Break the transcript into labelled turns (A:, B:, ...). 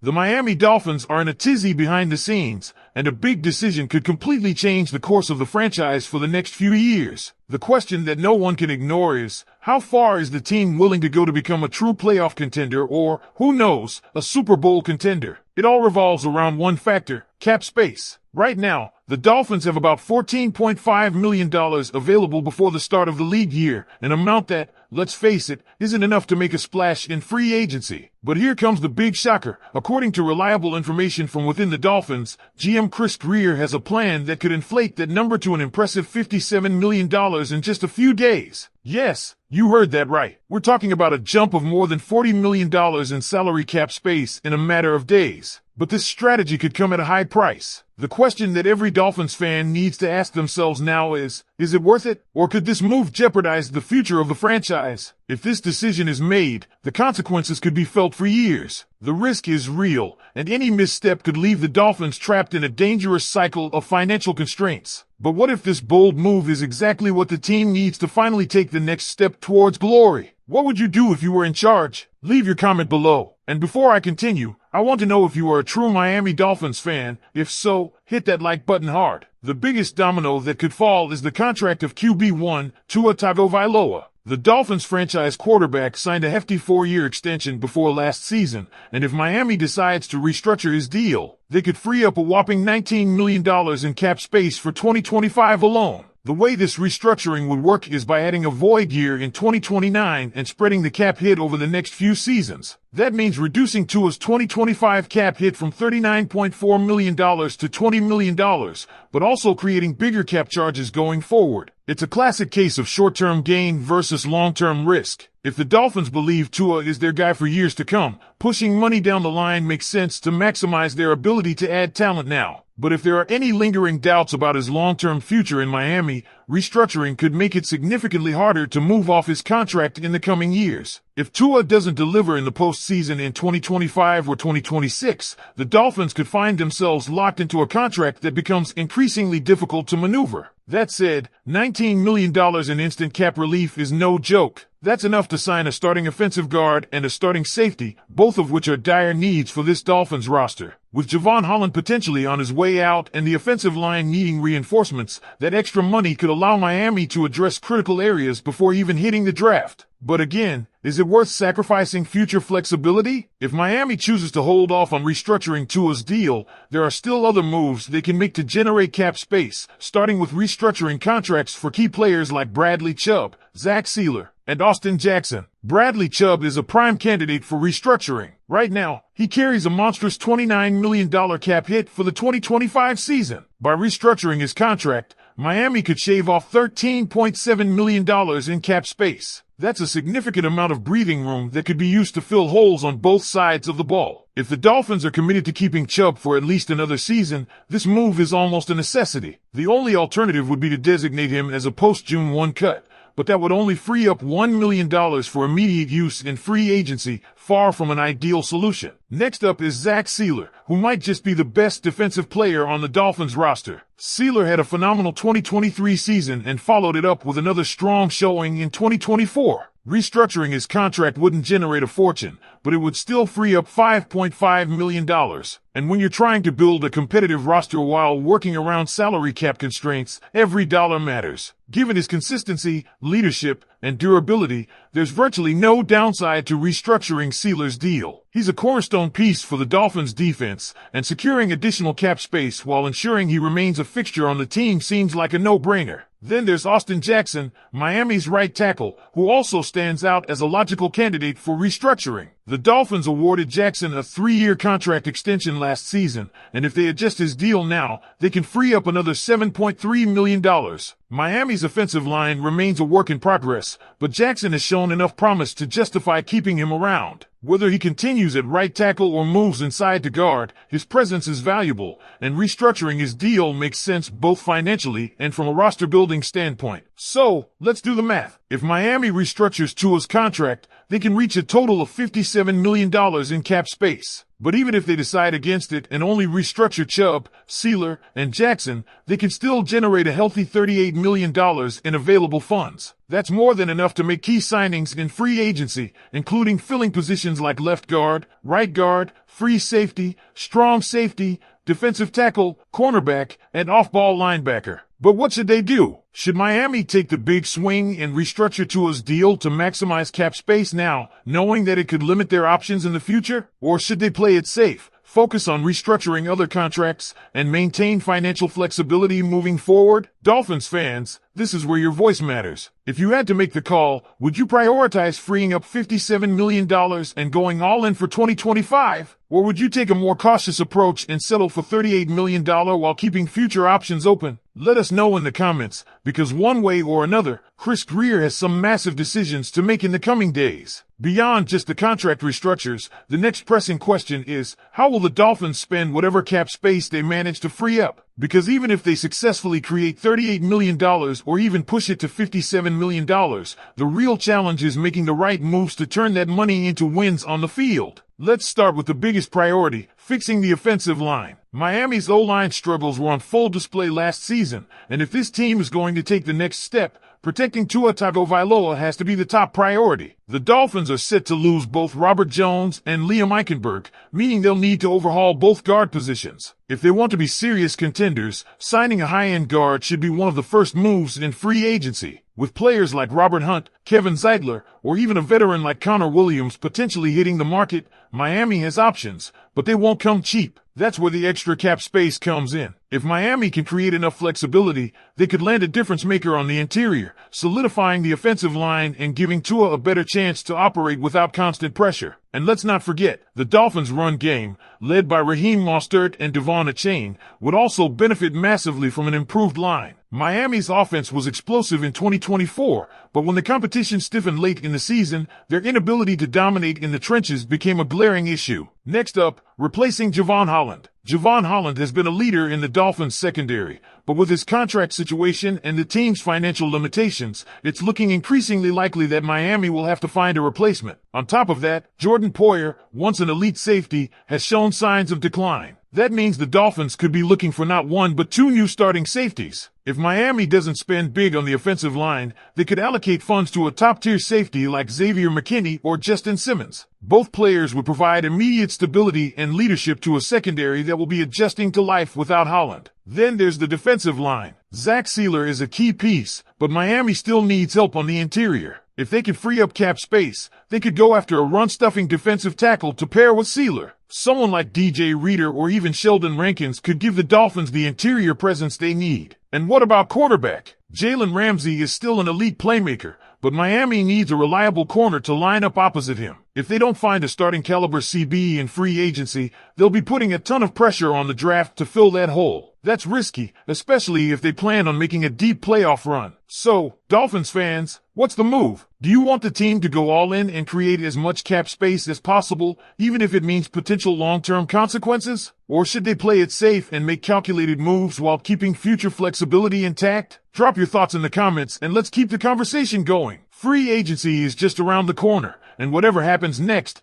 A: The Miami Dolphins are in a tizzy behind the scenes, and a big decision could completely change the course of the franchise for the next few years. The question that no one can ignore is, how far is the team willing to go to become a true playoff contender or, who knows, a Super Bowl contender? It all revolves around one factor: cap space. Right now, the Dolphins have about $14.5 million available before the start of the league year, an amount that, let's face it, isn't enough to make a splash in free agency. But here comes the big shocker. According to reliable information from within the Dolphins, GM Chris Grier has a plan that could inflate that number to an impressive $57 million in just a few days. Yes, you heard that right. We're talking about a jump of more than $40 million in salary cap space in a matter of days. But this strategy could come at a high price. The question that every Dolphins fan needs to ask themselves now is it worth it? Or could this move jeopardize the future of the franchise? If this decision is made, the consequences could be felt for years. The risk is real, and any misstep could leave the Dolphins trapped in a dangerous cycle of financial constraints. But what if this bold move is exactly what the team needs to finally take the next step towards glory? What would you do if you were in charge? Leave your comment below. And before I continue, I want to know if you are a true Miami Dolphins fan. If so, hit that like button hard. The biggest domino that could fall is the contract of QB1 Tua Tagovailoa. The Dolphins franchise quarterback signed a hefty 4-year extension before last season, and if Miami decides to restructure his deal, they could free up a whopping $19 million in cap space for 2025 alone. The way this restructuring would work is by adding a void year in 2029 and spreading the cap hit over the next few seasons. That means reducing Tua's 2025 cap hit from $39.4 million to $20 million, but also creating bigger cap charges going forward. It's a classic case of short-term gain versus long-term risk. If the Dolphins believe Tua is their guy for years to come, pushing money down the line makes sense to maximize their ability to add talent now. But if there are any lingering doubts about his long-term future in Miami, restructuring could make it significantly harder to move off his contract in the coming years. If Tua doesn't deliver in the postseason in 2025 or 2026, the Dolphins could find themselves locked into a contract that becomes increasingly difficult to maneuver. That said, $19 million in instant cap relief is no joke. That's enough to sign a starting offensive guard and a starting safety, both of which are dire needs for this Dolphins roster. With Javon Holland potentially on his way out and the offensive line needing reinforcements, that extra money could allow Miami to address critical areas before even hitting the draft. But again, is it worth sacrificing future flexibility? If Miami chooses to hold off on restructuring Tua's deal, there are still other moves they can make to generate cap space, starting with restructuring contracts for key players like Bradley Chubb, Zach Sealer, and Austin Jackson. Bradley Chubb is a prime candidate for restructuring. Right now, he carries a monstrous $29 million cap hit for the 2025 season. By restructuring his contract, Miami could shave off $13.7 million in cap space. That's a significant amount of breathing room that could be used to fill holes on both sides of the ball. If the Dolphins are committed to keeping Chubb for at least another season, this move is almost a necessity. The only alternative would be to designate him as a post-June 1 cut, but that would only free up $1 million for immediate use in free agency, far from an ideal solution. Next up is Zach Sealer, who might just be the best defensive player on the Dolphins roster. Sealer had a phenomenal 2023 season and followed it up with another strong showing in 2024. Restructuring his contract wouldn't generate a fortune, but it would still free up $5.5 million. And when you're trying to build a competitive roster while working around salary cap constraints, every dollar matters. Given his consistency, leadership, and durability, there's virtually no downside to restructuring Sealer's deal. He's a cornerstone piece for the Dolphins' defense, and securing additional cap space while ensuring he remains a fixture on the team seems like a no-brainer. Then there's Austin Jackson, Miami's right tackle, who also stands out as a logical candidate for restructuring. The Dolphins awarded Jackson a 3-year contract extension last season, and if they adjust his deal now, they can free up another $7.3 million. Miami's offensive line remains a work in progress, but Jackson has shown enough promise to justify keeping him around. Whether he continues at right tackle or moves inside to guard, his presence is valuable, and restructuring his deal makes sense both financially and from a roster-building standpoint. So, let's do the math. If Miami restructures Tua's contract, they can reach a total of $57 million in cap space. But even if they decide against it and only restructure Chubb, Sealer, and Jackson, they can still generate a healthy $38 million in available funds. That's more than enough to make key signings in free agency, including filling positions like left guard, right guard, free safety, strong safety, defensive tackle, cornerback, and off-ball linebacker. But what should they do? Should Miami take the big swing and restructure Tua's deal to maximize cap space now, knowing that it could limit their options in the future? Or should they play it safe, focus on restructuring other contracts, and maintain financial flexibility moving forward? Dolphins fans, this is where your voice matters. If you had to make the call, would you prioritize freeing up $57 million and going all in for 2025? Or would you take a more cautious approach and settle for $38 million while keeping future options open? Let us know in the comments, because one way or another, Chris Grier has some massive decisions to make in the coming days. Beyond just the contract restructures, the next pressing question is, how will the Dolphins spend whatever cap space they manage to free up? Because even if they successfully create $38 million or even push it to $57 million, the real challenge is making the right moves to turn that money into wins on the field. Let's start with the biggest priority, fixing the offensive line. Miami's O-line struggles were on full display last season, and if this team is going to take the next step, protecting Tua Tagovailoa has to be the top priority. The Dolphins are set to lose both Robert Jones and Liam Eichenberg, meaning they'll need to overhaul both guard positions. If they want to be serious contenders, signing a high-end guard should be one of the first moves in free agency. With players like Robert Hunt, Kevin Zeitler, or even a veteran like Connor Williams potentially hitting the market, Miami has options, but they won't come cheap. That's where the extra cap space comes in. If Miami can create enough flexibility, they could land a difference maker on the interior, solidifying the offensive line and giving Tua a better chance to operate without constant pressure. And let's not forget, the Dolphins' run game, led by Raheem Mostert and Devon Achane, would also benefit massively from an improved line. Miami's offense was explosive in 2024, but when the competition stiffened late in the season, their inability to dominate in the trenches became a glaring issue. Next up, replacing Jevon Holland. Jevon Holland has been a leader in the Dolphins' secondary, but with his contract situation and the team's financial limitations, it's looking increasingly likely that Miami will have to find a replacement. On top of that, Jordan Poyer, once an elite safety, has shown signs of decline. That means the Dolphins could be looking for not one but two new starting safeties. If Miami doesn't spend big on the offensive line, they could allocate funds to a top-tier safety like Xavier McKinney or Justin Simmons. Both players would provide immediate stability and leadership to a secondary that will be adjusting to life without Holland. Then there's the defensive line. Zach Sealer is a key piece, but Miami still needs help on the interior. If they could free up cap space, they could go after a run-stuffing defensive tackle to pair with Sealer. Someone like DJ Reader or even Sheldon Rankins could give the Dolphins the interior presence they need. And what about quarterback? Jalen Ramsey is still an elite playmaker, but Miami needs a reliable corner to line up opposite him. If they don't find a starting caliber CB in free agency, they'll be putting a ton of pressure on the draft to fill that hole. That's risky, especially if they plan on making a deep playoff run. So, Dolphins fans, what's the move? Do you want the team to go all in and create as much cap space as possible, even if it means potential long-term consequences? Or should they play it safe and make calculated moves while keeping future flexibility intact? Drop your thoughts in the comments and let's keep the conversation going. Free agency is just around the corner, and whatever happens next,